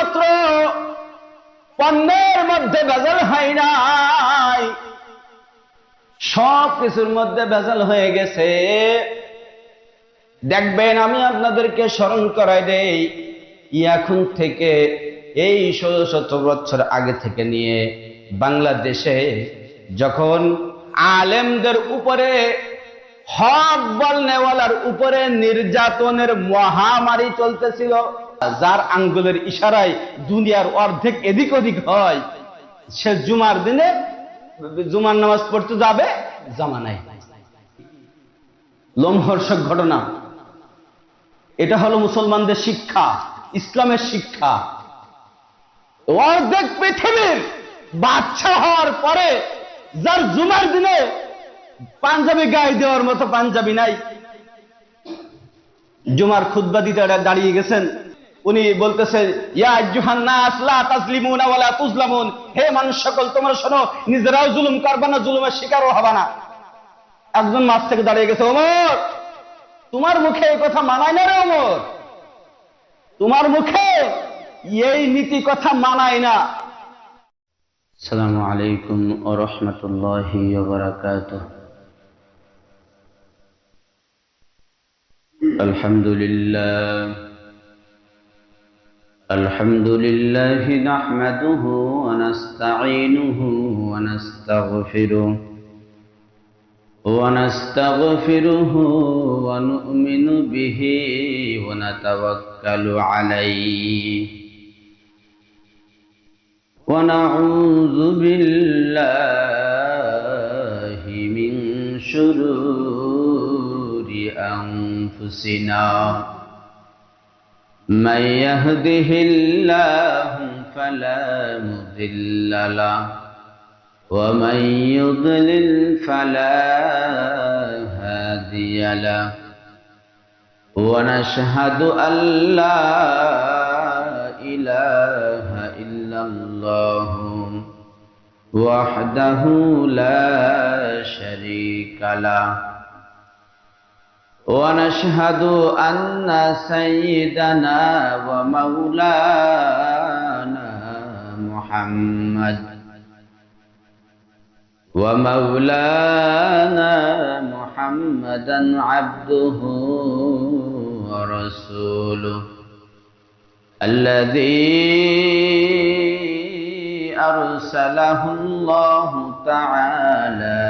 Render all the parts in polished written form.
শুধুমাত্র পণ্যের মধ্যে ভেজাল হয় নাই, সব কিছুর মধ্যে ভেজাল হয়ে গেছে। দেখবেন, আমি আপনাদেরকে স্মরণ করাই দেই, এখন থেকে এই ১৬০০ বছর আগে থেকে নিয়ে বাংলাদেশে যখন আলেমদের উপরে, হক বলনেওয়ালার উপরে নির্যাতনের মহামারী চলতেছিল, যার আঙ্গুলের ইশারায় দুনিয়ার অর্ধেক এদিক ওদিক হয়, সে জুমার দিনে জুমার নামাজ পড়তে যাবে, জামা নাই। লোমহর্ষক ঘটনা। এটা হলো মুসলমানদের শিক্ষা, ইসলামের শিক্ষা। অর্ধেক পৃথিবীর বাদশা হওয়ার পরে যার জুমার দিনে পাঞ্জাবি গায়ে দেওয়ার মতো পাঞ্জাবি নাই, জুমার খুতবা দিতে দাঁড়িয়ে গেছেন, উনি বলতেছেন, ইয়া আইয়ুহান নাস লা তাজলিমুনা ওয়া লা তুজলামুন, হে মানুষ সকল, তোমরা শোনো, নিজেরাও জুলুম করবে না, জুলুমের শিকারও হবে না। একজন মাছ থেকে দাঁড়িয়ে গেছে, ওমর, তোমার মুখে এই কথা মানায় না রে ওমর, তোমার মুখে এই নীতি কথা মানায় না। আসসালামু আলাইকুম ওয়া রাহমাতুল্লাহি ওয়া বারাকাতুহু। আলহামদুলিল্লাহ নাহমাদুহু ওয়া নাস্তাঈনুহু ওয়া নাস্তাগফিরুহু ونستغفره ونؤمن به ونتوكل عليه ونعوذ بالله من شرور أنفسنا من يهده الله فلا مضل له ومن يضلل فلا هادي له ونشهد أن لا إله إلا الله وحده لا شريك له ونشهد أن سيدنا ومولانا محمدا عبده ورسوله الذي أرسله الله تعالى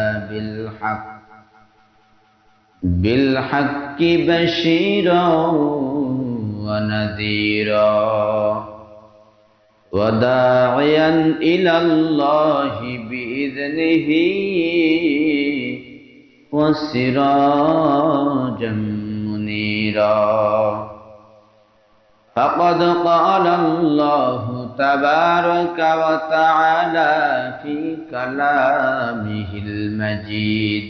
بالحق بشيرا ونذيرا وداعيا إلى الله بإذنه وسراجا منيرا فقد قال الله تبارك وتعالى في كلامه المجيد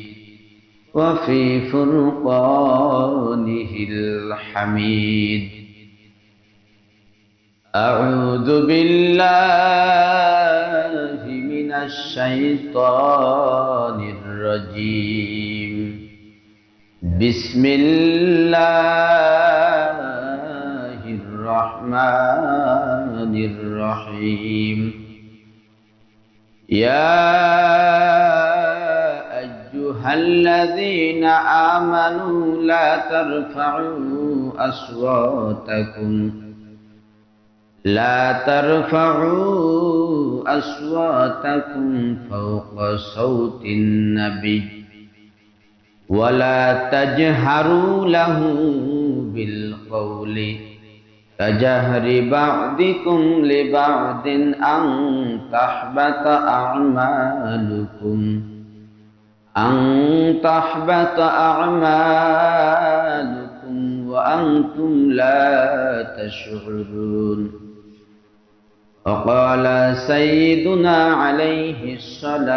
وفي فرقانه الحميد أعوذ بالله من الشيطان الرجيم بسم الله الرحمن الرحيم يا أيها الذين آمنوا لا ترفعوا أصواتكم فوق صوت النبي ولا تجهروا له بالقول كجهر بعضكم لبعض أن تحبط أعمالكم وأنتم لا تشعرون. وقال سيدنا عليه الصلاة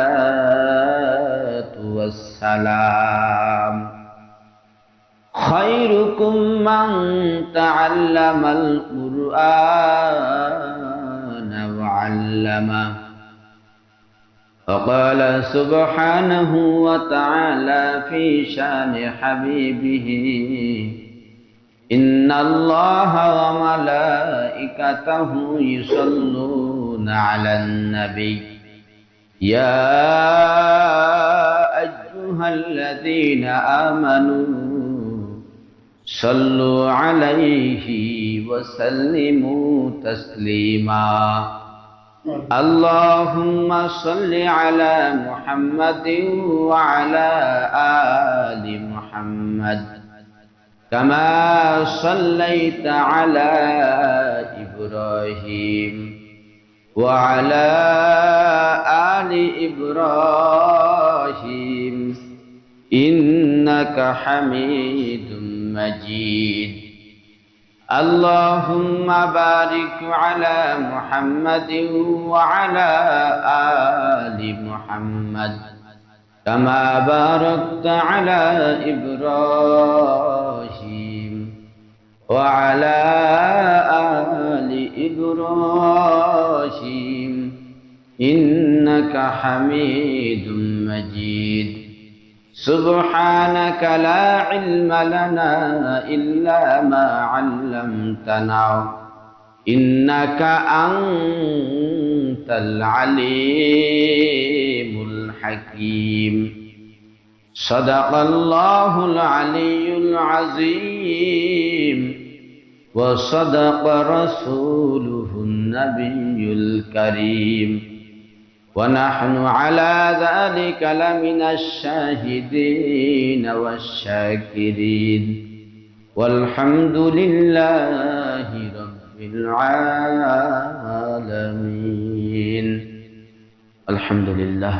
والسلام خيركم من تعلم القرآن وعلمه. وقال سبحانه وتعالى في شان حبيبه ইন্নাল্লাহা ওয়া মালাইকাতাহু ইউসাল্লুনা আলান নবী ইয়া আইয়ুহাল্লাযীনা আমানু সাল্লু আলাইহি ওয়া সাল্লিমু তাসলিমা আল্লাহুম্মা সাল্লি আলা মুহাম্মাদিন ওয়া আলা আলি মুহাম্মাদ কামা সাল্লাইতা আলা ইব্রাহিম ওয়া আলা আলি ইব্রাহিম ইন্নাকা হামিদুম মাজিদ আল্লাহুম্মা বারিক আলা মুহাম্মাদিন ওয়া আলা আলি মুহাম্মাদ কামা বারাকতা আলা ইব্রাহিম ওয়া আলা আলি ইব্রাহিম ইন্নাকা হামিদুম মাজিদ سبحانك لا علم لنا إلا ما علمتنا إنك أنت العليم الحكيم صدق الله العلي العظيم وصدق رسوله النبي الكريم ونحن على ذلك لمن الشاهدين والشاكرين والحمد لله رب العالمين الحمد لله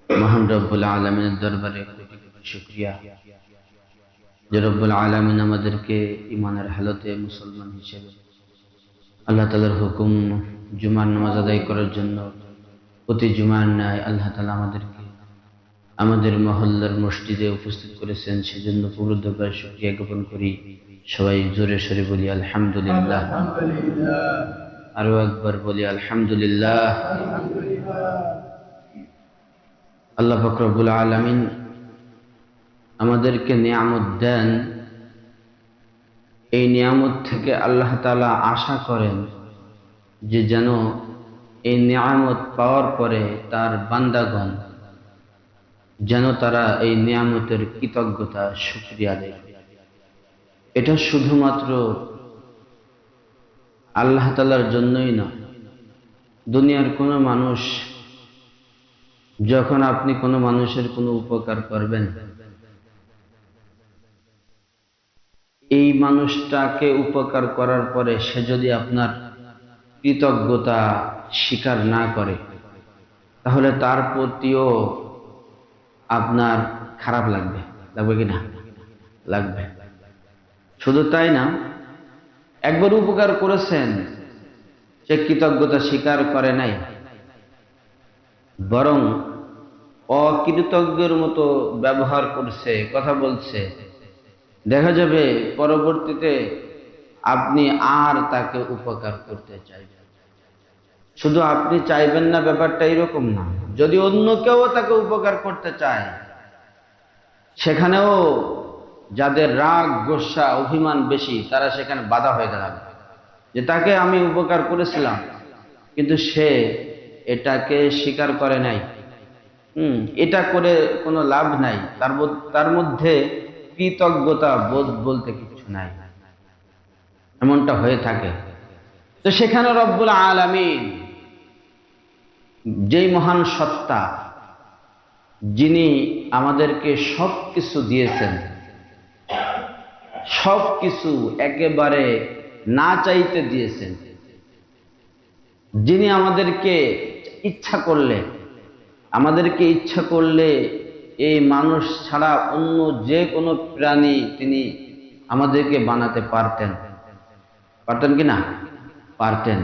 মহান রব্বুল আলামিনের দরবারে কোটি কোটি শুকরিয়া যে রব্বুল আলামিন আমাদেরকে ঈমানের হালতে মুসলমান হিসেবে আল্লাহ তাআলার হুকুম জুমার নামাজ আদায় করার জন্য প্রতি জুমার ন্যায় আল্লাহ তাআলা আমাদেরকে আমাদের মহল্লার মসজিদে উপস্থিত করেছেন, সেজন্য পূর্ণভাবে শুকরিয়া জ্ঞাপন করি। সবাই জোরে সরে বলি আলহামদুলিল্লাহ, আরো একবার বলি আলহামদুলিল্লাহ। আল্লাহ পাক রব্বুল আলামিন আমাদেরকে নিয়ামত দেন, এই নিয়ামত থেকে আল্লাহ তাআলা আশা করেন যে যেন এই নিয়ামত পাওয়ার পরে তার বান্দাগণ যেন তারা এই নিয়ামতের কৃতজ্ঞতা শুকরিয়া দেয়। এটা শুধুমাত্র আল্লাহ তাআলার জন্যই না, দুনিয়ার কোনো মানুষ যখন আপনি কোনো মানুষের কোনো উপকার করবেন, এই মানুষটাকে উপকার করার পরে সে যদি আপনার কৃতজ্ঞতা স্বীকার না করে, তাহলে তার প্রতিও আপনার খারাপ লাগবে। লাগবে কি না? লাগবে। শুধু তাই না, একবার উপকার করেছেন, সে কৃতজ্ঞতা স্বীকার করে নাই, বরং অকৃতজ্ঞের মতো ব্যবহার করছে, কথা বলছে, দেখা যাবে পরবর্তীতে আপনি আর তাকে উপকার করতে চাইবেন। শুধু আপনি চাইবেন না, ব্যাপারটা এরকম না, যদি অন্য কেউ তাকে উপকার করতে চায়, সেখানেও যাদের রাগ, গোসা, অভিমান বেশি, তারা সেখানে বাধা হয়ে দাঁড়াবে যে তাকে আমি উপকার করেছিলাম কিন্তু সে এটাকে স্বীকার করে নাই, এটা করে কোনো লাভ নাই, তার মধ্যে কৃতজ্ঞতা বোধ বলতে কিছু নাই, এমনটা হয়ে থাকে। তো সেখানে রব্বুল আলামিন, যেই মহান সত্তা, যিনি আমাদেরকে সবকিছু দিয়েছেন, সবকিছু একেবারে না চাইতে দিয়েছেন, যিনি আমাদেরকে ইচ্ছা করলে এই মানুষ ছাড়া অন্য যে কোনো প্রাণী তিনি আমাদেরকে বানাতে পারতেন। পারতেন কি না? পারতেন।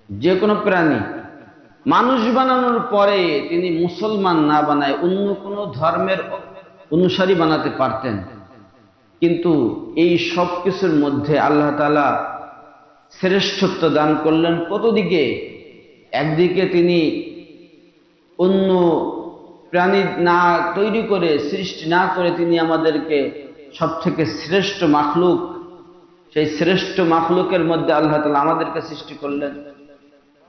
যে কোনো প্রাণী মানুষ বানানোর পরে তিনি মুসলমান না বানায় অন্য কোনো ধর্মের অনুসারী বানাতে পারতেন, কিন্তু এই সব কিছুর মধ্যে আল্লাহ তাআলা শ্রেষ্ঠত্ব দান করলেন কতদিকে? একদিকে তিনি অন্য প্রাণী না তৈরি করে, সৃষ্টি না করে তিনি আমাদেরকে সব থেকে শ্রেষ্ঠ মাখলুক, সেই শ্রেষ্ঠ মাখলুকের মধ্যে আল্লাহ তাআলা আমাদেরকে সৃষ্টি করলেন।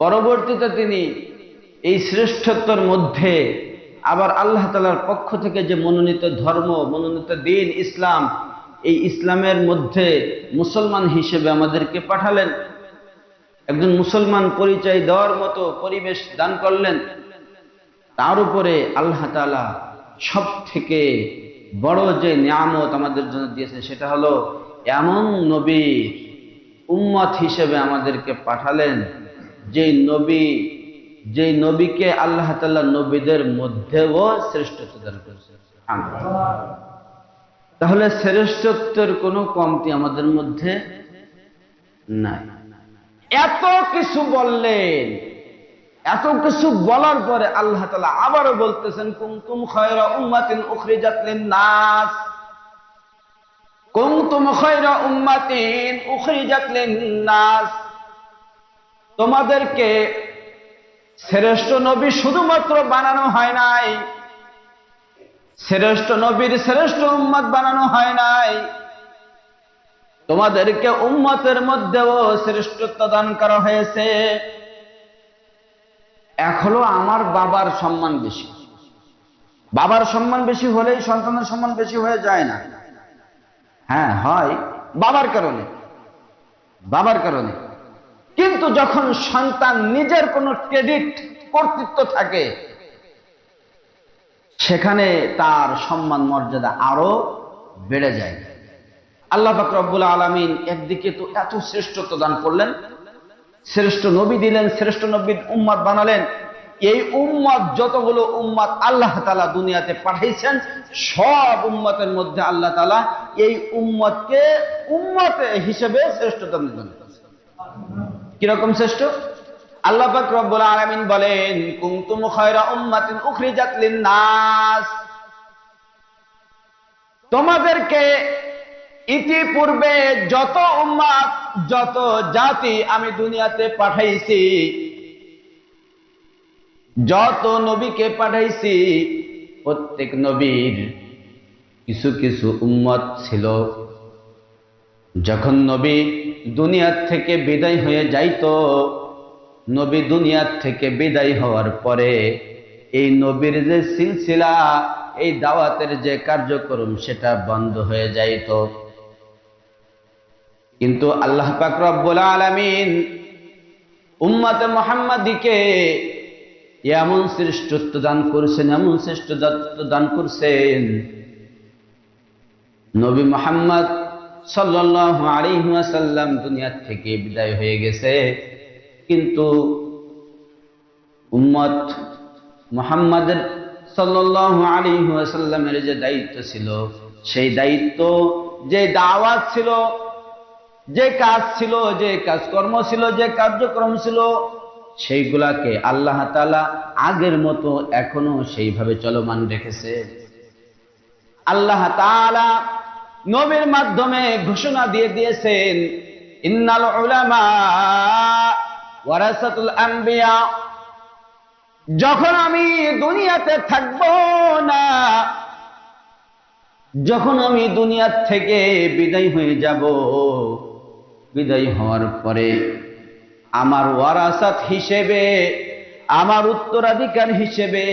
পরবর্তীতে তিনি এই শ্রেষ্ঠত্বের মধ্যে আবার আল্লাহ তাআলার পক্ষ থেকে যে মনোনীত ধর্ম, মনোনীত দিন ইসলাম, এই ইসলামের মধ্যে মুসলমান হিসেবে আমাদেরকে পাঠালেন। একজন মুসলমান পরিচয় দেওয়ার মতো পরিবেশ দান করলেন। তার উপরে আল্লাহ তাআলা সব থেকে বড় যে নিয়ামত আমাদের জন্য দিয়েছে সেটা হলো এমন নবীর উম্মত হিসেবে আমাদেরকে পাঠালেন, যেই নবীকে আল্লাহ তাআলা নবীদের মধ্যেও শ্রেষ্ঠত্ব দান করেছে। তাহলে শ্রেষ্ঠত্বের কোনো কমতি আমাদের মধ্যে নাই। এত কিছু বললেন, এত কিছু বলার পরে আল্লাহ তাআলা আবারও বলতেছেন, কুনতুম খায়রা উম্মাতিন উখরিজাত লিন-নাস, কুনতুম খায়রা উম্মাতিন উখরিজাত লিন-নাস, তোমাদেরকে শ্রেষ্ঠ নবী শুধুমাত্র বানানো হয় নাই, শ্রেষ্ঠ নবীর শ্রেষ্ঠ উম্মত বানানো হয় নাই, তোমাদেরকে উম্মতের মধ্যেও শ্রেষ্ঠত্ব দান করা হয়েছে। এখনো আমার বাবার সম্মান বেশি, বাবার সম্মান বেশি হলেই সন্তানের সম্মান বেশি হয়ে যায় না। হ্যাঁ হয়, বাবার কারণে। কিন্তু যখন সন্তান নিজের কোনো ক্রেডিট, কর্তৃত্ব থাকে, সেখানে তার সম্মান মর্যাদা আরো বেড়ে যায়। আল্লাহ পাক রব্বুল আলামিন একদিকে তো এত শ্রেষ্ঠত্ব দান করলেন, শ্রেষ্ঠ নবী দিলেন, শ্রেষ্ঠ নবীর উম্মত বানালেন। এই উম্মত, যতগুলো উম্মত আল্লাহ তাআলা দুনিয়াতে পাঠাইছেন, সব উম্মতের মধ্যে আল্লাহ তাআলা এই উম্মতকে উম্মত হিসেবে শ্রেষ্ঠতা দিলেন। কিরকম শ্রেষ্ঠ? আল্লাহ পাক রব্বুল আলামিন বলেন, কুনতুম খায়রা উম্মাতিন উখরিজাত লিন-নাস, তোমাদেরকে ইতিপূর্বে যত উম্মত, যত জাতি আমি দুনিয়াতে পাঠাইছি, যত নবীকে পাঠাইছি, প্রত্যেক নবীর কিছু কিছু উম্মত ছিল। যখন নবী দুনিয়ার থেকে বিদায় হয়ে যাইতো, নবী দুনিয়ার থেকে বিদায় হওয়ার পরে এই নবীর যে সিলসিলা, এই দাওয়াতের যে কার্যক্রম, সেটা বন্ধ হয়ে যাইত। কিন্তু আল্লাহ পাক রব্বুল আলামিন উম্মতে মুহাম্মাদীকে এমন শ্রেষ্ঠত্ব দান করেছেন, এমন শ্রেষ্ঠত্ব দান করছেন, নবী মুহাম্মদ সাল্লাল্লাহু আলাইহি ওয়াসাল্লাম দুনিয়া থেকে বিদায় হয়ে গেছে, কিন্তু উম্মত মুহাম্মাদের সাল্লাল্লাহু আলাইহি ওয়াসাল্লামের যে দায়িত্ব ছিল, সেই দায়িত্ব, যে দাওয়াত ছিল, যে কাজ ছিল, যে কাজকর্ম ছিল, যে কার্যক্রম ছিল, সেইগুলাকে আল্লাহ তাআলা আগের মতো এখনো সেইভাবে চলমান রেখেছে। আল্লাহ তাআলা নবীর মাধ্যমে ঘোষণা দিয়ে দিয়েছেন, ইন্নাল উলামা ওয়ারাসাতুল আম্বিয়া, যখন আমি দুনিয়াতে থাকব না, যখন আমি দুনিয়া থেকে বিদায় হয়ে যাব, বিদায় হওয়ার পরে আমার ওয়ারাসাত হিসেবে, আমার উত্তরাধিকার হিসেবে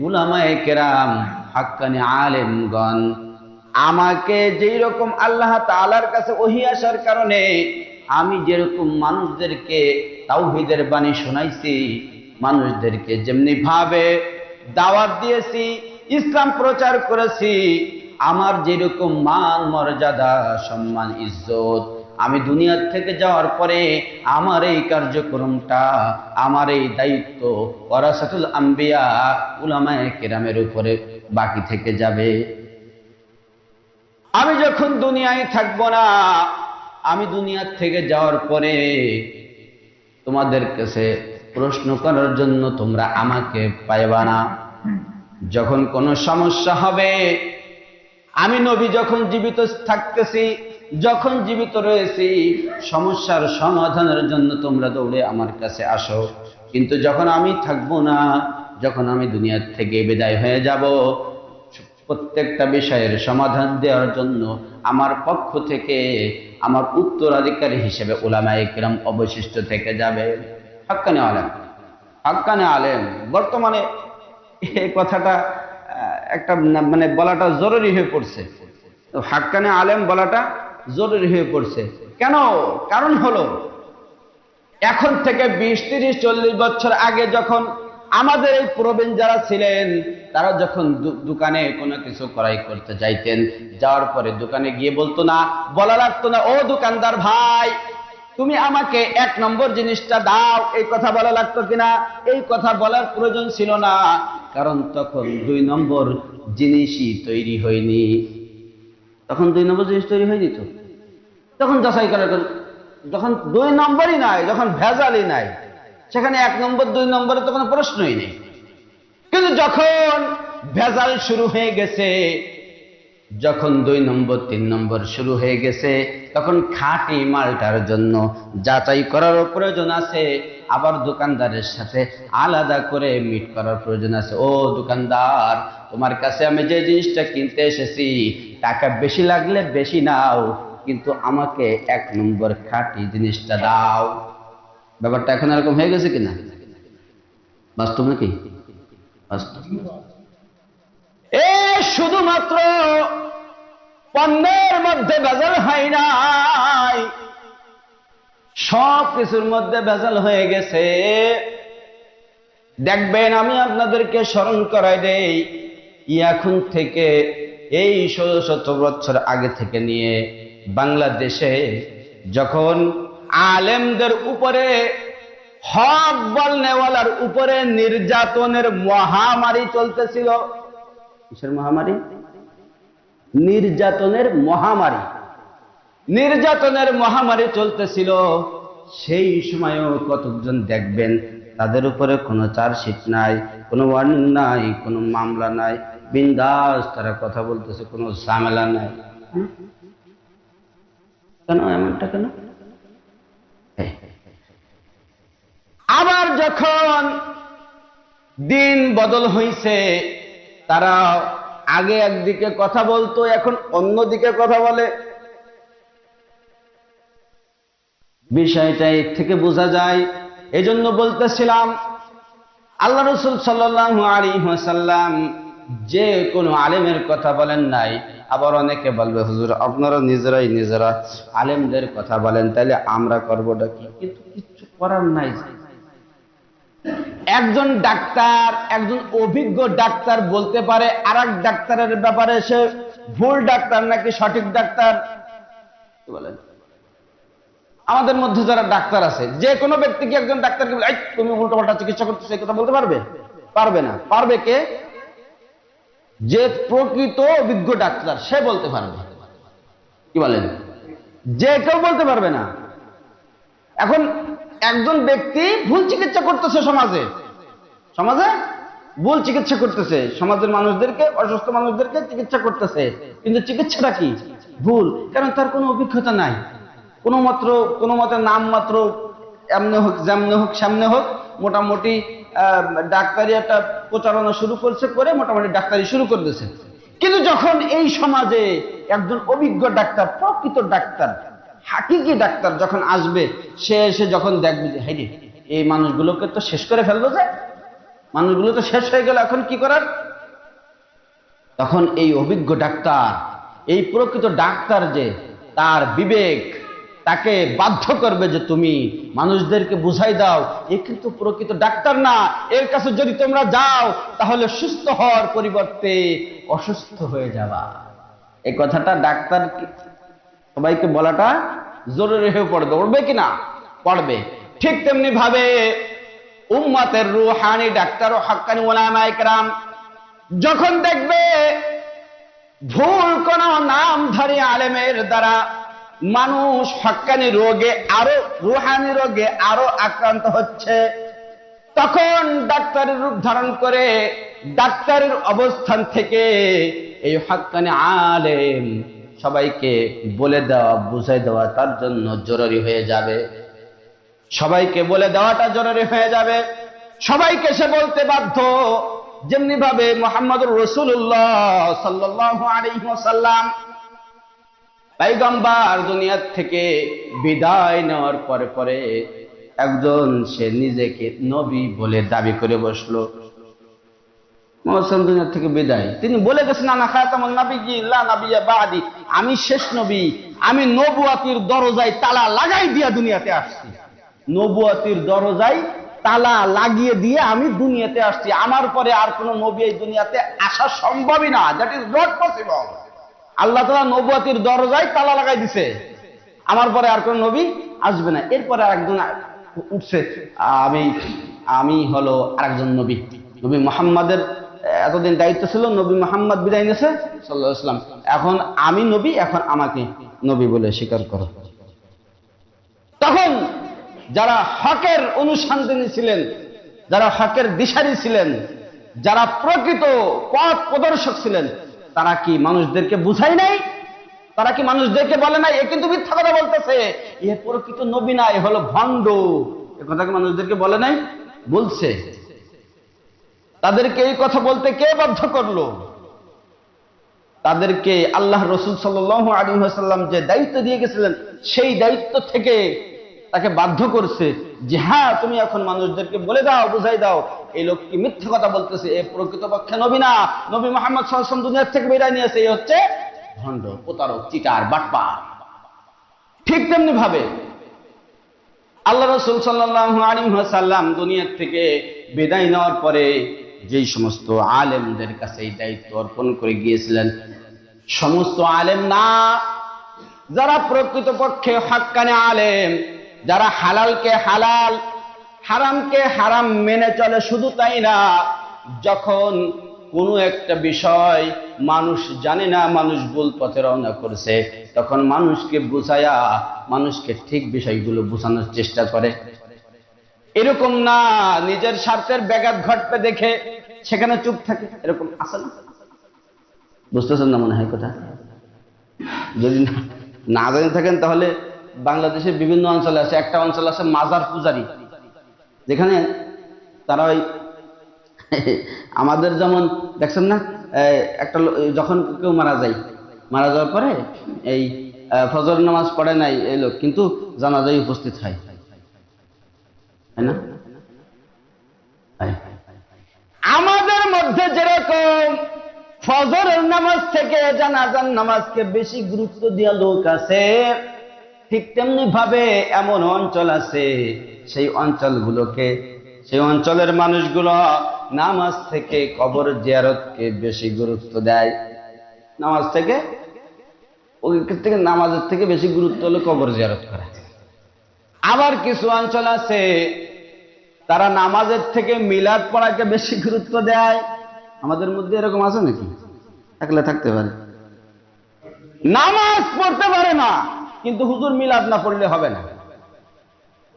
উলামায়ে কেরাম, হাক্কানি আলেমগণ আমাকে যেই রকম আল্লাহ তাআলার কাছে ওহী আসার কারণে আমি যেরকম মানুষদেরকে তাওহীদের বাণী শোনাইছি, মানুষদেরকে যেমনি ভাবে দাওয়াত দিয়েছি, ইসলাম প্রচার করেছি, আমার যেরকম মান মর্যাদা, সম্মান, ইজ্জত, আমি দুনিয়ার থেকে যাওয়ার পরে আমার এই কার্যক্রমটা, আমার এই দায়িত্ব ওয়ারাসাতুল আম্বিয়া, উলামায়ে কেরামের উপরে বাকি থেকে যাবে। আমি যখন দুনিয়ায় থাকবো না, আমি দুনিয়ার থেকে যাওয়ার পরে তোমাদের কাছে প্রশ্ন করার জন্য তোমরা আমাকে পাইবা না। যখন কোনো সমস্যা হবে, আমি নবী যখন জীবিত থাকতেছি, যখন জীবিত রয়েছি, সমস্যার সমাধানের জন্য তোমরা দৌড়ে আমার কাছে আসো। কিন্তু যখন আমি থাকবো না, যখন আমি দুনিয়ার থেকে বিদায় হয়ে যাব, প্রত্যেকটা বিষয়ের সমাধান দেওয়ার জন্য আমার পক্ষ থেকে আমার উত্তরাধিকারী হিসেবে উলামায়ে কিরাম অবশিষ্ট থেকে যাবে। হাক্কানি আলেম, হাক্কানি আলেম। বর্তমানে এই কথাটা একটা মানে বলাটা জরুরি হয়ে পড়ছে। হাক্কানি আলেম বলাটা জরুরি হয়ে পড়ছে। কেন? কারণ হলো এখন থেকে 20-30-40 বছর আগে যখন আমাদের এই প্রবীণ যারা ছিলেন তারা যখন দোকানে কোনো কিছু ক্রয় করতে যাইতেন, যাওয়ার পরে দোকানে গিয়ে বলতো না, বলা লাগতো না, ও দোকানদার ভাই তুমি আমাকে 1 নম্বর জিনিসটা দাও, এই কথা বলা লাগতো কিনা? এই কথা বলার প্রয়োজন ছিল না, কারণ তখন 2 নম্বর জিনিসই তৈরি হয়নি। তখন 2 নম্বর জিনিস তৈরি হয়নি, তো তখন যাচাই করার, যখন 2 নম্বরই নাই, যখন ভেজালই নাই, সেখানে 1 নম্বর 2 নম্বরে তো কোনো প্রশ্নই নেই। কিন্তু যখন ভেজাল শুরু হয়ে গেছে, যখন 2 নম্বর 3 নম্বর শুরু হয়ে গেছে, তখন খাঁটি মালটার জন্য যাচাই করার প্রয়োজন আছে। আবার দোকানদারের সাথে আলাদা করে মিট করার প্রয়োজন আছে। ও দোকানদার, তোমার কাছে আমি যে জিনিসটা কিনতে এসেছি, টাকা বেশি লাগলে বেশি নাও, কিন্তু আমাকে 1 নম্বর খাঁটি জিনিসটা দাও। ব্যাপারটা এখন এরকম হয়ে গেছে কিনা? বাস্তব নাকি? বাস্তব। শুধুমাত্র পণ্যের মধ্যে ভেজাল হয় নাই, সব কিছুর মধ্যে ভেজাল হয়ে গেছে। দেখবেন, আমি আপনাদেরকে স্মরণ করাই দেই, এখন থেকে এই 1600 বছর আগে থেকে নিয়ে বাংলাদেশে যখন আলেমদের উপরে, হক বলনেওয়ালার উপরে নির্যাতনের মহামারী চলতেছিল। কিসের মহামারী? নির্যাতনের মহামারী। নির্যাতনের মহামারী চলতেছিল। সেই সময়ও কতজন দেখবেন তাদের উপরে কোনো চার্জশিট নাই, কোনো ওয়ার্নিং নাই, কোনো মামলা নাই, বিন্দাস তারা কথা বলতেছে, কোনো ঝামেলা নাই। কেন এমনটা কেন? আবার যখন দিন বদল হয়েছে, তারা আগে একদিকে কথা বলতো, এখন অন্যদিকে কথা বলে। বিষয়টা এর থেকে বোঝা যায়। এজন্য বলতেছিলাম, আল্লাহ রাসূল সাল্লাল্লাহু আলাইহি ওয়াসাল্লাম যে কোনো আলেমের কথা বলেন নাই। আবার অনেকে বলবে, হুজুর আপনারা নিজেরা আলেমদের কথা বলেন, তাহলে আমরা করবোটা কি? কিন্তু কিছু করার নাই। একজন ডাক্তার, একজন অভিজ্ঞ ডাক্তার বলতে পারে আরেক ডাক্তারের ব্যাপারে সে ভুল ডাক্তার নাকি সঠিক ডাক্তার। কি বলেন? আমাদের মধ্যে যারা ডাক্তার আছে, যে কোনো ব্যক্তিকে একজন ডাক্তারকে বলে, তুমি উল্টোপাল্টা চিকিৎসা করতেছো, এই কথা বলতে পারবে? পারবে না। পারবে কে? যে প্রকৃত অভিজ্ঞ ডাক্তার, সে বলতে পারবে। কি বলেন? যে কেউ বলতে পারবে না। এখন একজন ব্যক্তি ভুল চিকিৎসা করতেছে, সমাজে ভুল চিকিৎসা করতেছে, সমাজের মানুষদেরকে, অসুস্থ মানুষদেরকে চিকিৎসা করতেছে, কিন্তু চিকিৎসাটা কি? ভুল। কারণ তার কোনো অভিজ্ঞতা নাই। কোনো মতে নাম মাত্র, এমনি হোক যেমনি হোক সামনে হোক, মোটামুটি ডাক্তারি একটা প্রচারণা শুরু করছে, করে মোটামুটি ডাক্তারি শুরু করতেছে। কিন্তু যখন এই সমাজে একজন অভিজ্ঞ ডাক্তার, প্রকৃত ডাক্তার, হাকিকি ডাক্তার যখন আসবে, সে এসে যখন দেখবে যে হ্যাঁ এই মানুষগুলোকে তো শেষ করে ফেললো, যে মানুষগুলো তো শেষ হয়ে গেল, এখন কি করার? তখন এই অভিজ্ঞ ডাক্তার, এই প্রকৃত ডাক্তার, যে তার বিবেক তাকে বাধ্য করবে যে তুমি মানুষদেরকে বুঝাই দাও, এ কিন্তু প্রকৃত ডাক্তার না, এর কাছে যদি তোমরা যাও তাহলে সুস্থ হওয়ার পরিবর্তে অসুস্থ হয়ে যাবা। এই কথাটা ডাক্তার সবাইকে বলাটা জরুরি হয়ে পড়বে। পড়বে কিনা? পড়বে। ঠিক তেমনি ভাবে উম্মতের রুহানি ডাক্তার ও হাক্কানি উলামায়ে কেরাম যখন দেখবে ভুল কোন নামধারী আলেমের দ্বারা মানুষ হাক্কানি রোগে, আরো রুহানি রোগে আরো আক্রান্ত হচ্ছে, তখন ডাক্তারের রূপ ধারণ করে ডাক্তারের অবস্থান থেকে এই হাক্কানি আলেম সবাইকে বলে দেওয়া, বুঝাই দেওয়া তার জন্য জরুরি হয়ে যাবে। সবাইকে বলে দেওয়াটা জরুরি হয়ে যাবে। সবাইকে সে বলতে বাধ্য, যেমনি ভাবে মুহাম্মদুর রাসূলুল্লাহ সাল্লাল্লাহু আলাইহি ওয়াসাল্লাম পয়গম্বর দুনিয়া থেকে বিদায় নেওয়ার পরে পরে একজন সে নিজেকে নবী বলে দাবি করে বসলো। মুহাম্মদ দুনিয়া থেকে বিদায়, তিনি বলে গেছেন আনা খাতামুন নাবিয়্যিন লা নাবিয়্যা বাদি, আমি শেষ নবী, আমি নবুয়তির দরজায় তালা লাগাই দিয়া দুনিয়াতে আসছি। নবুয়তির দরজায় তালা লাগিয়ে দিয়ে আমি দুনিয়াতে আসছি, আমার পরে আর কোন নবী এই দুনিয়াতে আসা সম্ভবই না, দ্যাট ইজ নট পসিবল। আল্লাহ তাআলা নবুয়তির দরজায় তালা লাগাই দিছে, আমার পরে আর কোন নবী আসবে না। এরপরে আরেকজন উঠছে, আমি হলো আরেকজন নবী। নবী মুহাম্মাদের এতদিন দায়িত্ব ছিল, নবী মুহাম্মদ বিদায় নিয়েছে সাল্লাল্লাহু আলাইহি ওয়াসাল্লাম, এখন আমি নবী, এখন আমাকে নবী বলে স্বীকার করো। তখন যারা হকের অনুসন্ধানী ছিলেন, যারা হকের দিশারি ছিলেন, যারা প্রকৃত পথ প্রদর্শক ছিলেন, তারা কি মানুষদেরকে বুঝাই নাই? তারা কি মানুষদেরকে বলে নাই এ কিন্তু মিথ্যা কথা বলতেছে, এ প্রকৃত নবী না, এ হলো ভণ্ড? এ কথা কি মানুষদেরকে বলে নাই? বলছে। তাদেরকে এই কথা বলতে কে বাধ্য করলো? তাদেরকে আল্লাহ রাসূল সাল্লাল্লাহু আলাইহি ওয়াসাল্লাম যে দায়িত্ব দিয়ে গেছিলেন, সেই দায়িত্ব থেকে তাকে বাধ্য করছে যে হ্যাঁ, তুমি এখন মানুষদেরকে বলে দাও, বুঝাই দাও, এই লোক কি মিথ্যা কথা বলতেছে, এ প্রকৃতপক্ষে নবী না, নবী মুহাম্মদ সাল্লাল্লাহু আলাইহি ওয়াসাল্লাম দুনিয়া থেকে বিদায় নিয়েছে, এই হচ্ছে ভণ্ড, প্রতারক, চিটার, বাটপার। ঠিক তেমনি ভাবে আল্লাহ রাসূল সাল্লাল্লাহু আলাইহি ওয়াসাল্লাম দুনিয়া থেকে বিদায় নেওয়ার পরে যেই সমস্ত আলেমদের কাছে এই দায়িত্ব অর্পণ করে গিয়েছিলেন, সমস্ত আলেম না, যারা প্রকৃতপক্ষে হক্কানি আলেম, যারা হালালকে হালাল, হারামকে হারাম মেনে চলে, শুধু তাই না, যখন কোনো একটা বিষয় মানুষ জানে না, মানুষ ভুল পথে রওনা করছে, তখন মানুষকে বুঝায়া মানুষকে ঠিক বিষয়গুলো বোঝানোর চেষ্টা করে। এরকম না নিজের স্বার্থের ব্যাঘাত ঘটবে দেখে সেখানে চুপ থাকে, এরকম আছে না? বুঝতেছেন না মনে হয় কথা? যদি না জেনে থাকেন তাহলে বাংলাদেশের বিভিন্ন অঞ্চলে আছে, একটা অঞ্চল আছে মাজার পূজারি, যেখানে তারা ওই আমাদের যেমন দেখছেন না, একটা যখন কেউ মারা যায়, মারা যাওয়ার পরে এই ফজর নামাজ পড়ে নাই এই লোক, কিন্তু জানাজায় উপস্থিত হয়, তাই না? আমাদের মধ্যে যেরকম ফজরের নামাজ থেকে জানাজার নামাজকে বেশি গুরুত্ব দেওয়া লোক আছে, ঠিক তেমনি ভাবে এমন অঞ্চল আছে, সেই অঞ্চলগুলোকে, সেই অঞ্চলের মানুষগুলো নামাজ থেকে কবর জিয়ারতকে বেশি গুরুত্ব দেয়। নামাজ থেকে, ওই থেকে নামাজের থেকে বেশি গুরুত্ব হলো কবর জিয়ারত করা। আবার কিছু অঞ্চল আছে তারা নামাজের থেকে মিলাদ পড়াকে বেশি গুরুত্ব দেয়। আমাদের মধ্যে এরকম আছে নাকি? থাকলে থাকতে পারে। নামাজ পড়তে পারে না, কিন্তু হুজুর মিলাদ না পড়লে হবে না।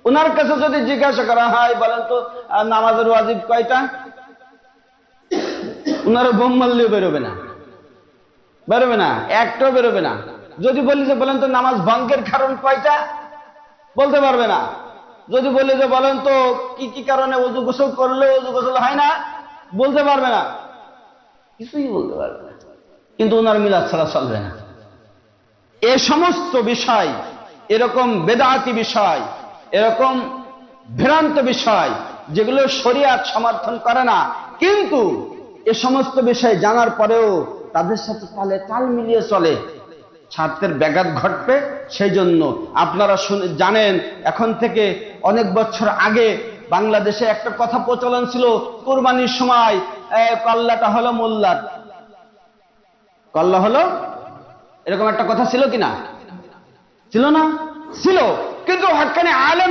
ওনার কাছে যদি জিজ্ঞাসা করা হয়, বলেন তো নামাজের ওয়াজিব কয়টা, ওনারা বোম মারলেও বেরোবে না, বেরোবে না, একটাও বেরোবে না। যদি বলি যে বলেন তো নামাজ ভঙ্গের কারণ কয়টা, বলতে পারবে না। যদি বলি যে বলেন তো কি কি কারণে ওযু গোসল করলে ওযু গোসল হয় না, বলতে পারবে না, কিছুই বলতে পারবে না। কিন্তু ওনার মিলাদ ছাড়া চলবে না। এ সমস্ত বিষয়, এরকম বেদাতি বিষয়, এরকম ভ্রান্ত বিষয়, যেগুলো শরীয়ত সমর্থন করে না, কিন্তু এ সমস্ত বিষয় জানার পরেও তাদের সাথে তাল মিলিয়ে চলে, স্বার্থের ব্যাঘাত ঘটবে। সেই জন্য আপনারা জানেন, এখন থেকে অনেক বছর আগে বাংলাদেশে একটা কথা প্রচলন ছিল, কুরবানির সময় কল্লাটা হলো মোল্লার, কল্লা হলো, এরকম একটা কথা ছিল কিনা? ছিল না? ছিল। কিন্তু হক্কানি আলেম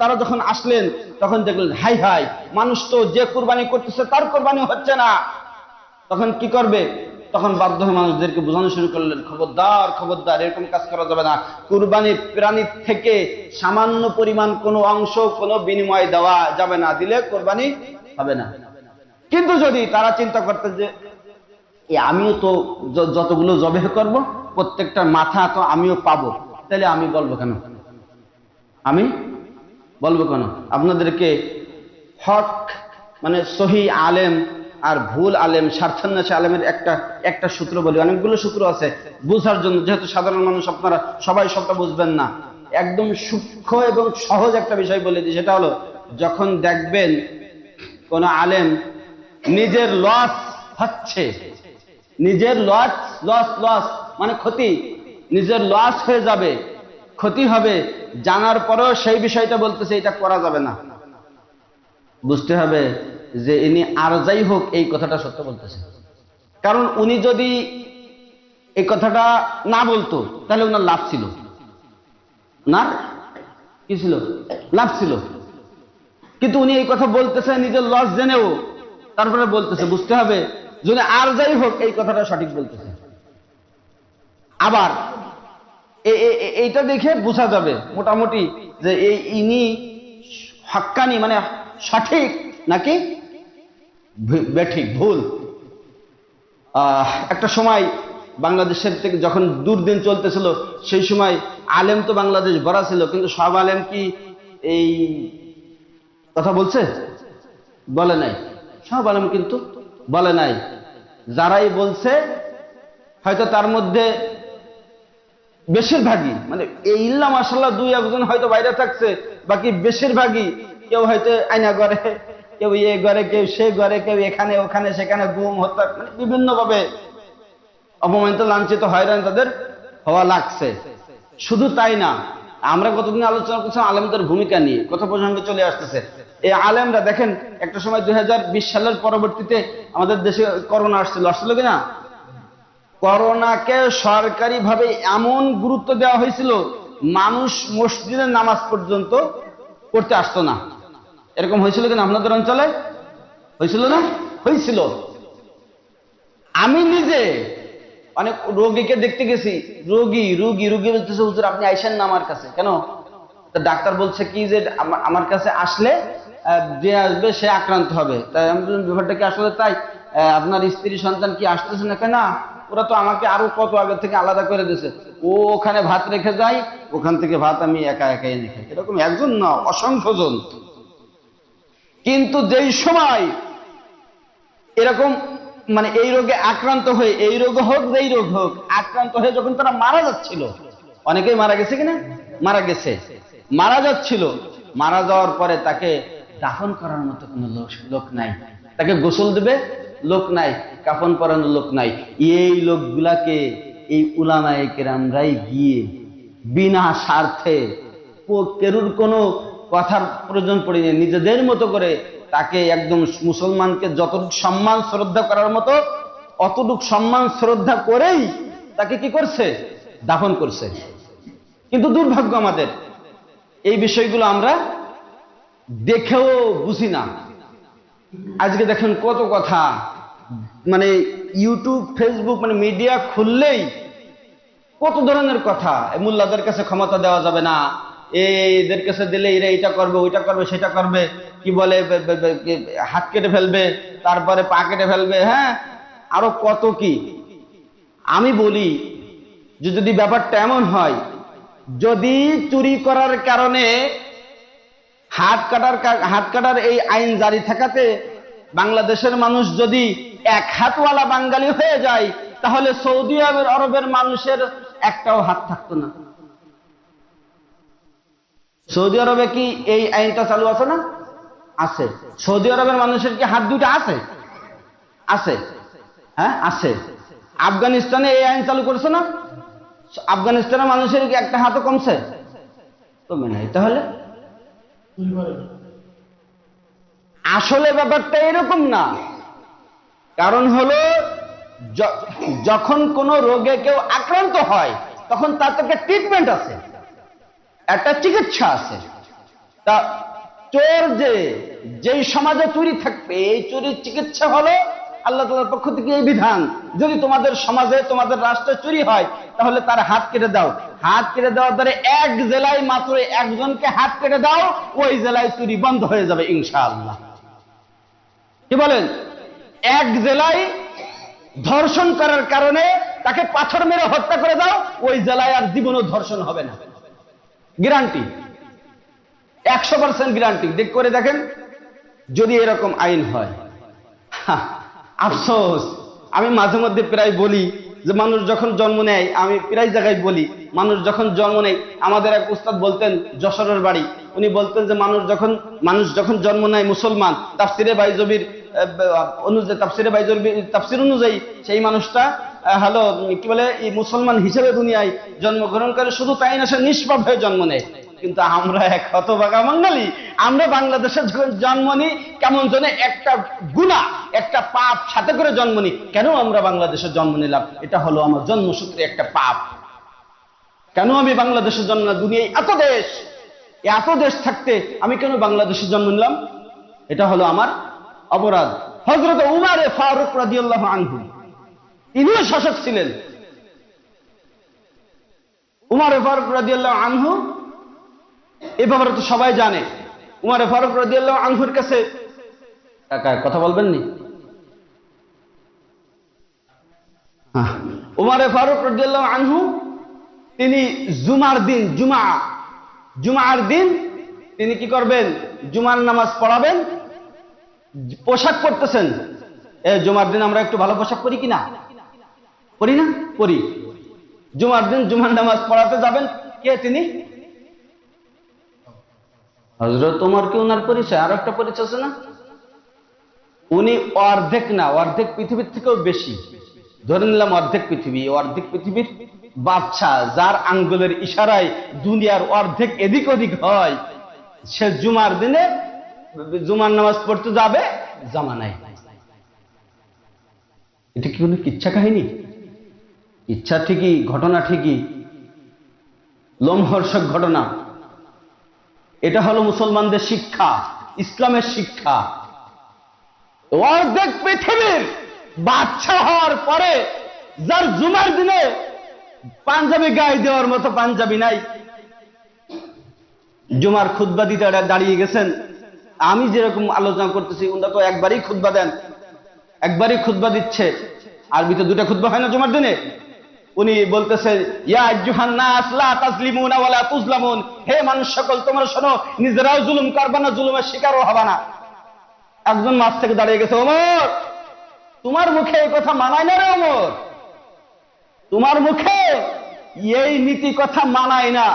তারা যখন আসলেন, তখন দেখলেন হাই হাই, মানুষ তো যে কুরবানি করতেছে তার কুরবানি হচ্ছে না। তখন কি করবে? তখন বাধ্য হয়ে মানুষদেরকে বোঝানো শুরু করলেন, খবরদার খবরদার, এরকম কাজ করা যাবে না। কুরবানির প্রাণীর থেকে সামান্য পরিমাণ কোনো অংশ কোনো বিনিময় দেওয়া যাবে না, দিলে কুরবানি হবে না। কিন্তু যদি তারা চিন্তা করতে যে আমিও তো যতগুলো জবেহ করব, প্রত্যেকটার মাথা তো আমিও পাবো, তাহলে আমি বলবো কেন? আমি বলবো কেন? আপনাদেরকে হক মানে সহি আলেম, আর ভুল আলেম, স্বার্থান্বেষী আলেমের একটা সূত্র বলি, অনেকগুলো সূত্র আছে বোঝার জন্য, যেহেতু সাধারণ মানুষ আপনারা সবাই সবটা বুঝবেন না, একদম সূক্ষ্ম এবং সহজ একটা বিষয় বলে দিই। সেটা হলো, যখন দেখবেন কোন আলেম নিজের লস হচ্ছে, নিজের লস লস লস মানে ক্ষতি, নিজের লস হয়ে যাবে, ক্ষতি হবে, জানার পরেও সেই বিষয়টা বলতেছে এটা করা যাবে না, বুঝতে হবে যে ইনি আর যাই হোক এই কথাটা সত্য বলতেছে। কারণ উনি যদি এই কথাটা না বলতো তাহলে ওনার লাভ ছিল না, কি ছিল? লাভ ছিল। কিন্তু উনি এই কথা বলতেছে নিজের লস জেনেও, তারপরে বলতেছে, বুঝতে হবে যদি আর যাই হোক এই কথাটা সঠিক বলতেছে। আবার এইটা দেখে বোঝা যাবে মোটামুটি যে ইনি হাক্কানি মানে সঠিক নাকি বেঠিক, ভুল। একটা সময় বাংলাদেশের থেকে যখন দুর্দিন চলতেছিল, সেই সময় আলেম তো বাংলাদেশ ভরা ছিল, কিন্তু সব আলেম কি এই কথা বলছে? বলে নাই। সব আলেম কিন্তু বলে নাই। যারাই বলছে হয়তো তার মধ্যে বেশিরভাগই, মানে এই ইল্লা মাশাআল্লাহ দুই একজন হয়তো বাইরে থাকছে, বাকি বেশিরভাগই কেউ হয়তো আয়না করে, কেউ এ করে, কেউ সে করে, কেউ এখানে ওখানে সেখানে গুম হত্যা, মানে বিভিন্ন ভাবে অপমানিত, লাঞ্ছিত, হয়রান তাদের হওয়া লাগছে। শুধু তাই না, আমরা কতদিন আলোচনা করছিলাম আলেমদের ভূমিকা নিয়ে, কথা প্রসঙ্গে চলে আসতেছে। এই আলেমরা দেখেন, একটা সময় 2020 সালের পরবর্তীতে আমাদের দেশে করোনা আসছিল কিনা? করোনাকে সরকারি ভাবে এমন গুরুত্ব দেওয়া হয়েছিল, মানুষ মসজিদের নামাজ পর্যন্ত পড়তে আসতো না। এরকম হয়েছিল কিনা আপনাদের অঞ্চলে? হয়েছিল না? হয়েছিল। আমি নিজে অনেক রোগীকে দেখতে গেছি, রোগী বলতেছে, হুজুর আপনি আইসেন না আমার কাছে। কেন? ডাক্তার বলছে কি যে আমার কাছে আসলে যে আসবে সে আক্রান্ত হবে। তাই আমি বললাম, ব্যাপারটা কি আসলে তাই? আপনার স্ত্রী সন্তান কি আসতেছে না? কেন? ওরা তো আমাকে আরো কত আগে থেকে আলাদা করে দিয়েছে, ও ওখানে ভাত রেখে যায়, ওখান থেকে ভাত আমি একা একাই এনে খাই। এরকম একজন না, অসংখ্য জন। কিন্তু যেই সময় এরকম মানে এই রোগে আক্রান্ত হয়ে, এই রোগ হোক যেই রোগ হোক, আক্রান্ত হয়ে যখন তারা মারা যাচ্ছিল, অনেকেই মারা গেছে কিনা? মারা গেছে। মারা যাচ্ছিল, মারা যাওয়ার পরে তাকে দাফন করার মতো কোনো লোক নাই, তাকে গোসল দেবে লোক নাই, কাফন পরানোর লোক নাই। এই লোকগুলাকে এই উলামায়ে কেরামরাই গিয়ে বিনা স্বার্থে, কেরুর কোনো কথার প্রয়োজন পড়েনি, নিজেদের মতো করে তাকে একদম মুসলমানকে যতটুকু সম্মান শ্রদ্ধা করার মতো অতটুকু সম্মান শ্রদ্ধা করেই তাকে কি করছে? দাফন করছে। কিন্তু দুর্ভাগ্য আমাদের, এই বিষয়গুলো আমরা দেখেও বুঝি না। আজকে দেখেন কত কথা, মানে ইউটিউব ফেসবুক মানে মিডিয়া খুললেই কত ধরনের কথা। মোল্লাদের কাছে ক্ষমতা দেওয়া যাবে না, এদের কাছে দিলে এরা এটা করবে, ওইটা করবে, সেটা করবে, কি বলে হাত কেটে ফেলবে, তারপরে পা কেটে ফেলবে, হ্যাঁ আরো কত কি। আমি বলি যে যদি ব্যাপারটা এমন হয়, যদি চুরি করার কারণে হাত কাটার এই আইন জারি থাকাতে বাংলাদেশের মানুষ যদি এক হাতওয়ালা বাঙালি হয়ে যায়, তাহলে সৌদি আরবের মানুষের একটাও হাত থাকতো না। সৌদি আরবে কি এই আইনটা চালু আছে না? আছে। সৌদি আরবের মানুষের কি হাত দুইটা আছে? আছে, হ্যাঁ আছে। আফগানিস্তানে এই আইন চালু করেছে না? আফগানিস্তানের মানুষের কি একটা হাতও কমছে? কমে নাই। তাহলে আসলে ব্যাপারটা এরকম না। কারণ হলো, যখন কোন রোগে কেউ আক্রান্ত হয় তখন তার থেকে ট্রিটমেন্ট আছে, একটা চিকিৎসা আছে। তা চোর যেই সমাজে চুরি থাকবে, এই চুরির চিকিৎসা হলো আল্লাহ তাআলার পক্ষ থেকে এই বিধান, যদি তোমাদের সমাজে তোমাদের রাষ্ট্রে চুরি হয় তাহলে তার হাত কেটে দাও। হাত কেটে দেওয়ার দ্বারা এক জেলায় মাত্র একজনকে হাত কেটে দাও, ওই জেলায় চুরি বন্ধ হয়ে যাবে ইনশাআল্লাহ। কি বলেন? এক জেলায় ধর্ষণ করার কারণে তাকে পাথর মেরে হত্যা করে দাও, ওই জেলায় আর জীবনও ধর্ষণ হবে না, গ্যারান্টি, 100% গ্যারান্টি। দেখ করে দেখেন যদি এরকম আইন হয়। আফসোস, আমি মাঝে মধ্যে প্রায় বলি যে মানুষ যখন জন্ম নেয়, আমি প্রায় জায়গায় বলি, মানুষ যখন জন্ম নেয়, আমাদের এক উস্তাদ বলতেন, যশোরের বাড়ি, উনি বলতেন যে মানুষ যখন জন্ম নেয় মুসলমান, তাফসিরে বাইজবির অনুযায়ী, তাফসির অনুযায়ী সেই মানুষটা হলো কি বলে, এই মুসলমান হিসেবে দুনিয়ায় জন্মগ্রহণ করে। শুধু তাই না, সে নিষ্পাপ হয়ে জন্ম নেয়। কিন্তু আমরা এক হতভাগা বাঙালি, আমরা বাংলাদেশে যখন জন্ম নিই, কেমন যেন একটা গুনাহ, একটা পাপ সাথে করে জন্ম নিই। কেন আমরা বাংলাদেশে জন্ম নিলাম? এটা হলো আমার জন্মসূত্রে একটা পাপ। কেন আমি বাংলাদেশে জন্ম নিলাম? দুনিয়ায় এত দেশ থাকতে আমি কেন বাংলাদেশে জন্ম নিলাম? এটা হলো আমার অপরাধ। হযরত উমর ফারুক রাদিয়াল্লাহু আনহু, তিনিও শাসক ছিলেন। উমর ফারুক রাদিয়াল্লাহু আনহু, এ ব্যাপারে তো সবাই জানে। উমর ফারুক রাদিয়াল্লাহু আনহুর কাছে, কাকা কথা বলবেন নি? উমর ফারুক রাদিয়াল্লাহু আনহু, তিনি জুমার দিন তিনি কি করবেন? জুমার নামাজ পড়াবেন। পোশাক পরতেছেন, জুমার দিন আমরা একটু ভালো পোশাক পরি কিনা? পরি না? পরি। জুমার দিন জুমার নামাজ পড়াতে যাবেন। কে তিনি? হযরত ওমর। কি ওনার পরিচয়? আর একটা পরিচয় আছে না? উনি অর্ধেক না, অর্ধেক পৃথিবীর থেকেও বেশি, ধরে নিলাম অর্ধেক পৃথিবীর বাদশা, যার আঙ্গুলের ইশারায় দুনিয়ার অর্ধেক এদিক ওদিক হয়, সে জুমার দিনে জুমার নামাজ পড়তে যাবে জামা নাই। এটা কি কোনো কিচ্ছা কাহিনী? ইচ্ছা ঠিকই, ঘটনা ঠিকই, লোমহর্ষক ঘটনা। এটা হলো মুসলমানদের শিক্ষা, ইসলামের শিক্ষা। অর্ধেক পৃথিবীর বাদশা হওয়ার পরে যার জুমার দিনে পাঞ্জাবি গায়ে দেওয়ার মতো পাঞ্জাবি নাই, জুমার খুতবা দিতে দাঁড়িয়ে গেছেন। আমি যেরকম আলোচনা করতেছি, ওনারা তো একবারই খুতবা দেন, একবারই খুতবা দিচ্ছে। আরবিতে দুটা খুতবা হয় না জুমার দিনে? উনি বলতেছে, ইয়া আইয়ুহান নাস লা তাজলিমুনা ওয়া লা তুজলামুন, হে মানুষ সকল, তোমরা শোনো, নিজেরাও জুলুম করবে না, জুলুমের শিকারও হবে না। একজন মাছ থেকে দাঁড়িয়ে গেছে, ওমর, তোমার মুখে এই কথা মানায় না রে ওমর, তোমার মুখে এই নীতি কথা মানায় না।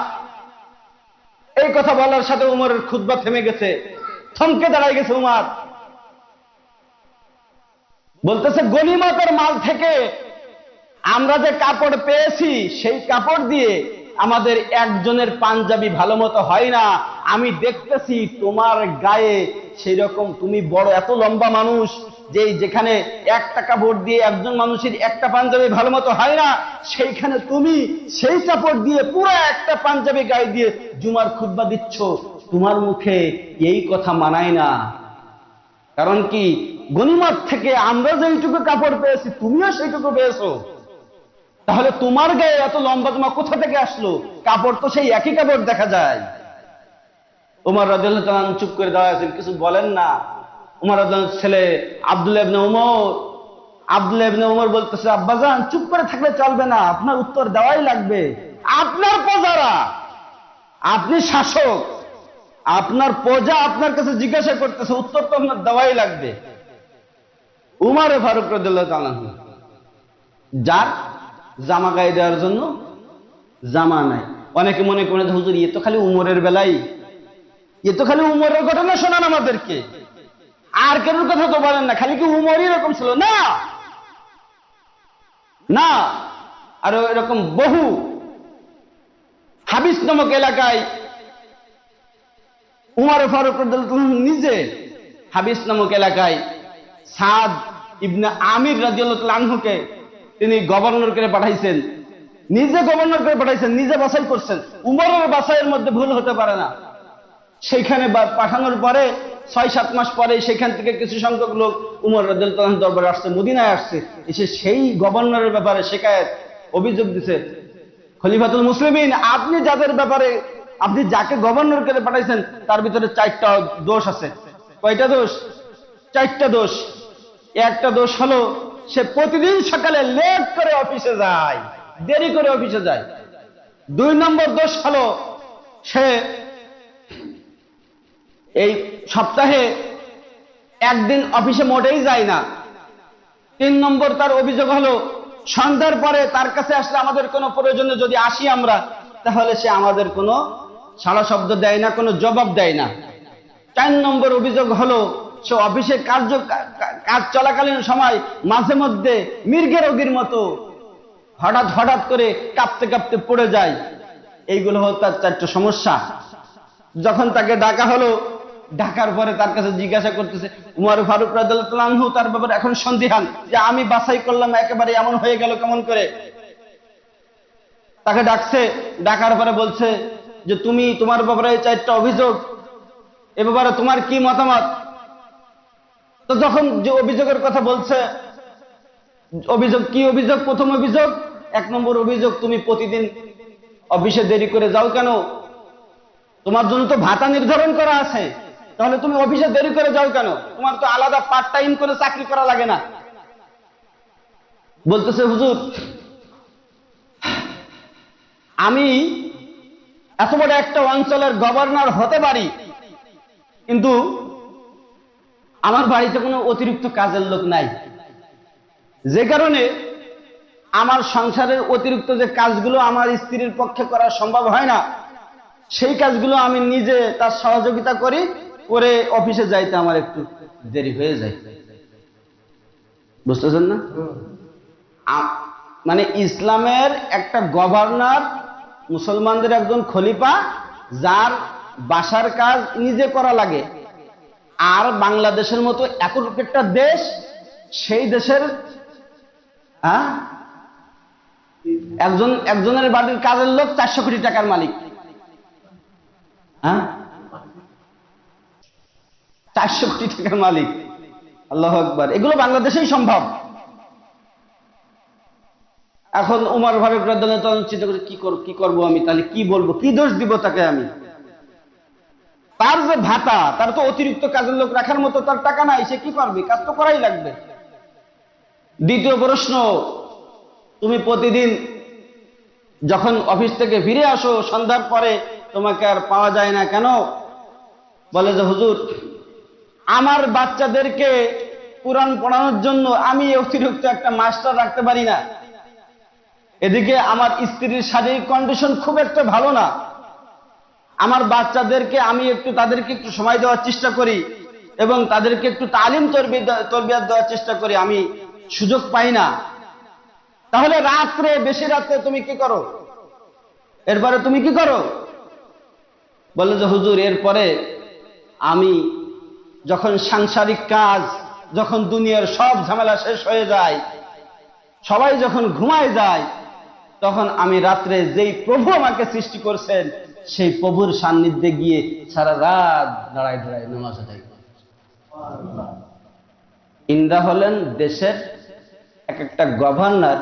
এই কথা বলার সাথে উমরের খুতবা থেমে গেছে, থমকে দাঁড়ায় গেছে উমর। বলতেছে, গনিমতের মাল থেকে আমরা যে কাপড় পেয়েছি, সেই কাপড় দিয়ে আমাদের একজনের পাঞ্জাবি ভালো মতো হয় না। আমি দেখতেছি তোমার গায়ে সেই রকম, তুমি বড় এত লম্বা মানুষ, যেখানে একটা কাপড় দিয়ে একজন মানুষের একটা পাঞ্জাবি ভালো মতো হয় না, সেইখানে তুমি সেই কাপড় দিয়ে পুরো একটা পাঞ্জাবি গায়ে দিয়ে জুমার খুতবা দিচ্ছ। তোমার মুখে এই কথা মানায় না। কারণ কি? গনিমত থেকে আমরা যেইটুকু কাপড় পেয়েছি, তুমিও সেইটুকু পেয়েছো। তাহলে তোমার গায়ে এত লম্বা জামা কোথা থেকে আসলো? কাপড় তো সেই একই কাপড় দেখা যায়। ওমর রাদিয়াল্লাহু তাআলা চুপ করে দাঁড়ায়, কিছু বলেন না। ওমর রাদিয়াল্লাহু ছেলে আব্দুল্লাহ ইবনে ওমর বলতেছে, আব্বাজান, চুপ করে থাকলে চলবে না, আপনার উত্তর দেওয়াই লাগবে। আপনার প্রজারা, আপনি শাসক, আপনার প্রজা আপনার কাছে জিজ্ঞাসা করতেছে, উত্তর তো আপনার দেওয়াই লাগবে। উমর ফারুক রাদিয়াল্লাহু তাআলা, যার জামা গায়ে দেওয়ার জন্য জামা নাই। অনেকে মনে করেন, হুজুর, এ তো খালি উমরের বেলায়, এ তো খালি উমরের ঘটনা শোনান আমাদেরকে, আর কেন কথা তো বলেন না, খালি কি উমরই এরকম ছিল? না না, আর এরকম বহু হাবিস নামক এলাকায় উমর ফারুক রাদিয়াল্লাহু নিজে হাবিস নামক এলাকায় সাদ ইবনে আমির রাদিয়াল্লাহু আনহুকে তিনি গভর্নর করে পাঠাইছেন, নিজে গভর্নর করে পাঠাইছেন, নিজে বাছাই করছেন। উমরের বাছাইয়ের মধ্যে ভুল হতে পারে না। সেইখানে পাঠানোর পরে ৬-৭ মাস পরে সেখান থেকে কিছু সংখ্যক লোক উমর রাদিয়াল্লাহু আনহু দরবারে আসছে, মদিনায় আসছে, এসে সেই গভর্নরের ব্যাপারে শিকায়েত, অভিযোগ দিছে, খলিফাতুল মুসলিমিন, আপনি যাদের ব্যাপারে, আপনি যাকে গভর্নর করে পাঠাইছেন, তার ভিতরে 4টা দোষ আছে। কয়টা দোষ? 4টা দোষ। একটা দোষ হলো, সে প্রতিদিন সকালে লেট করে অফিসে যায়, দেরি করে অফিসে যায়। 2 নম্বর দোষ হলো, সে এই সপ্তাহে একদিন অফিসে মোটেই যায় না। তিন নম্বর তার অভিযোগ হলো সন্ধ্যার পরে তার কাছে আসলে আমাদের কোনো প্রয়োজনে যদি আসি আমরা, তাহলে সে আমাদের কোনো সাড়া শব্দ দেয় না, কোনো জবাব দেয় না। চার নম্বর অভিযোগ হলো সে অফিসে কাজ চলাকালীন সময় মাঝে মধ্যে মৃগে রোগীর মতো হঠাৎ হঠাৎ করে কাঁপতে কাঁপতে পড়ে যায়। এইগুলো হলো তার চারটি সমস্যা। যখন তাকে ডাকা হলো, ডাকার পরে তার কাছে জিজ্ঞাসা করতেছে, উমর ফারুক রাদিয়াল্লাহু আনহু তার ব্যাপারে এখন সন্দিহান যে আমি বাছাই করলাম একেবারে এমন হয়ে গেল কেমন করে। তাকে ডাকছে, ডাকার পরে বলছে যে তুমি তোমার ব্যাপারে এই চারটা অভিযোগ, এ ব্যাপারে তোমার কি মতামত? তো যখন যে অভিযোগের কথা বলছে, অভিযোগ কি অভিযোগ? প্রথম অভিযোগ, এক নম্বর অভিযোগ, তুমি প্রতিদিন অফিসে দেরি করে যাও কেন? তোমার জন্য তো ভাতা নির্ধারণ করা আছে, তাহলে তুমি অফিসে দেরি করে যাও কেন? তোমার তো আলাদা পার্ট টাইম করে চাকরি করা লাগে না। বলতেছে হুজুর, আমি এত বড় একটা অঞ্চলের গভর্নর হতে পারি, কিন্তু আমার বাড়িতে কোনো অতিরিক্ত কাজের লোক নাই, যে কারণে আমার সংসারের অতিরিক্ত যে কাজগুলো আমার স্ত্রীর পক্ষে করা সম্ভব হয় না, সেই কাজগুলো আমি নিজে তার সহযোগিতা করি, করে অফিসে যাইতে আমার একটু দেরি হয়ে যায়। বুঝতেছেন না? মানে ইসলামের একটা গভর্নর, মুসলমানদের একজন খলিফা, যার বাসার কাজ নিজে করা লাগে, আর বাংলাদেশের মতো এত একটা দেশ, সেই দেশের একজনের বাড়ির কাজের লোক 400 কোটি টাকার মালিক। 400 কোটি টাকার মালিক, আল্লাহু আকবার। এগুলো বাংলাদেশেই সম্ভব। এখন উমর ফারুক রাদিয়াল্লাহু আনহু চিন্তা করে কি করব আমি, তাহলে কি বলবো, কি দোষ দিব তাকে আমি? তার যে ভাতা, তার তো অতিরিক্ত কাজের লোক রাখার মতো তার টাকা নাই, সে কি করবে? কাজ তো করাই লাগবে। দ্বিতীয় প্রশ্ন, তুমি প্রতিদিন যখন অফিস থেকে ফিরে আসো সন্ধ্যার পরে, তোমাকে আর পাওয়া যায় না কেন? বলে যে হুজুর, আমার বাচ্চাদেরকে কোরআন পড়ানোর জন্য আমি অতিরিক্ত একটা মাস্টার রাখতে পারি না, এদিকে আমার স্ত্রীর শারীরিক কন্ডিশন খুব একটা ভালো না, আমার বাচ্চাদেরকে আমি তাদেরকে একটু সময় দেওয়ার চেষ্টা করি এবং তাদেরকে একটু তালিম তরবিয়ত দেওয়ার চেষ্টা করি, আমি সুযোগ পাই না। তাহলে রাত্রে, বেশি রাত্রে তুমি কি করো? এরপরে তুমি কি করো? বলে যে হুজুর, এরপরে আমি যখন সাংসারিক কাজ, যখন দুনিয়ার সব ঝামেলা শেষ হয়ে যায়, সবাই যখন ঘুমায় যায়, তখন আমি রাত্রে যেই প্রভু আমাকে সৃষ্টি করছেন, সেই প্রভুর সান্নিধ্যে গিয়ে সারা রাত দাঁড়ায় দাঁড়ায় নামাজ আদায় করি। ইন্দ্রা হলেন দেশের এক একটা গভর্নর,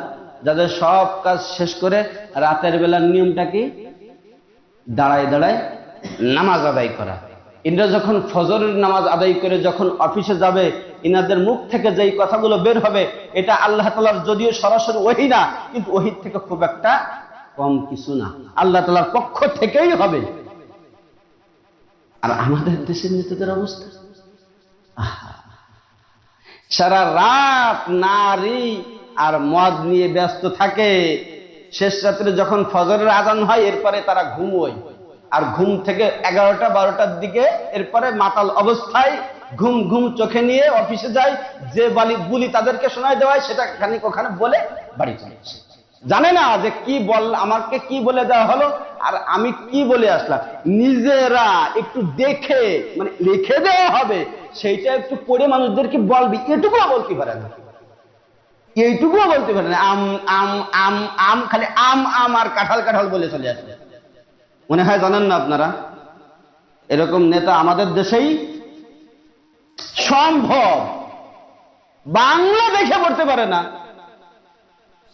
যাদের সব কাজ শেষ করে রাতের বেলার নিয়মটা কি? দাঁড়ায় দাঁড়ায় নামাজ আদায় করা। ইন্দ্রা যখন ফজরের নামাজ আদায় করে যখন অফিসে যাবে, ইনাদের মুখ থেকে যেই কথাগুলো বের হবে, এটা আল্লাহ তাআলার যদিও সরাসরি ওহী না, কিন্তু ওহীর থেকে খুব একটা কম কিছু না, আল্লাহ তাআলার পক্ষ থেকেই হবে। আর আমাদের দেশের নেতাদের অবস্থা, সারা রাত নারী আর মদ নিয়ে ব্যস্ত থাকে। শেষ রাত্রে যখন ফজরের আজান হয়, এরপরে তারা ঘুমোয়, আর ঘুম থেকে 11টা 12টার দিকে এরপরে মাতাল অবস্থায় ঘুম ঘুম চোখে নিয়ে অফিসে যায়। যে বুলি তাদেরকে শোনায় দেওয়ায় সেটা খানিক ওখানে বলে বাড়ি চলে আসে। জানে না যে কি আমাকে কি বলে দেওয়া হলো আর আমি কি বলে আসলাম। নিজেরা একটু দেখে, মানে লিখে দেওয়া হবে, সেইটা একটু পড়ে মানুষদেরকে বলবি, এটুকুও বলতে পারে না, এইটুকুও বলতে পারে না। আম আম আম আম, খালি আম আম আর কাঁঠাল কাঁঠাল বলে চলে আসবে। মনে হয় জানেন না আপনারা, এরকম নেতা আমাদের দেশেই সম্ভব। বাংলা দেখে পড়তে পারে না,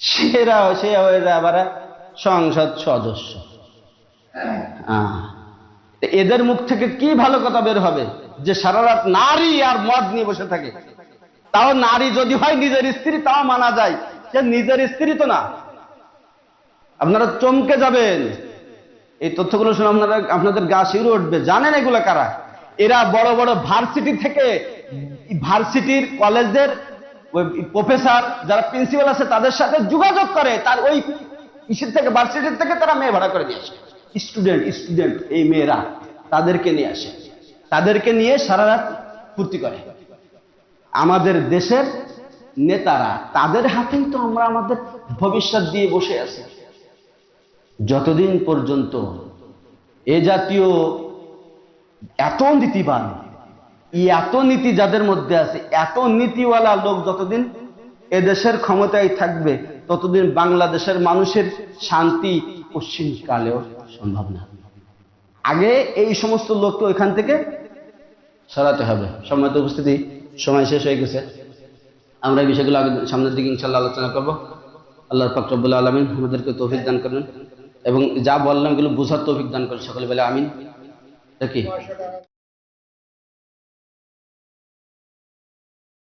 সে হয়ে যায় আবার সংসদ সদস্য। এদের মুখ থেকে কি ভালো কথা বের হবে যে সারা রাত নারী আর মদ নিয়ে বসে থাকে। তাও নারী যদি হয় নিজের স্ত্রী, তাও মানা যায়, সে নিজের স্ত্রী তো না। আপনারা চমকে যাবেন, এই তথ্যগুলো শুনে আপনাদের গা শিউরে উঠবে। জানেন এগুলো কারা? এরা বড় বড় ভার্সিটি থেকে, ভার্সিটির কলেজের ওই প্রফেসর যারা প্রিন্সিপাল আছে তাদের সাথে যোগাযোগ করে, তার ওই ইসের থেকে ভার্সিটির থেকে তারা মেয়ে ভাড়া করে নিয়ে আসে। স্টুডেন্ট এই মেয়েরা তাদেরকে নিয়ে আসে, তাদেরকে নিয়ে সারা রাত ফুর্তি করে। আমাদের দেশের নেতারা, তাদের হাতেই তো আমরা আমাদের ভবিষ্যৎ দিয়ে বসে আছি। যতদিন পর্যন্ত এ জাতীয় এত নীতিবান, এত নীতি যাদের মধ্যে আছে, এত নীতিওয়ালা লোক যতদিন এদেশের ক্ষমতায় থাকবে, ততদিন বাংলাদেশের মানুষের শান্তি পশ্চিমকালেও সম্ভব না। আগে এই সমস্ত লোককে ওইখান থেকে সরাতে হবে। সম্মানিত উপস্থিতি, সময় শেষ হয়ে গেছে। আমরা এই বিষয়গুলো আগে সামনের দিকে ইনশাআল্লাহ আলোচনা করবো। আল্লাহ পাক রব্বুল আলামিন আমাদেরকে তৌফিক দান করবেন এবং যা বললাম এগুলো বোঝার তৌফিক দান করেন। সকলে বলে আমিন। কি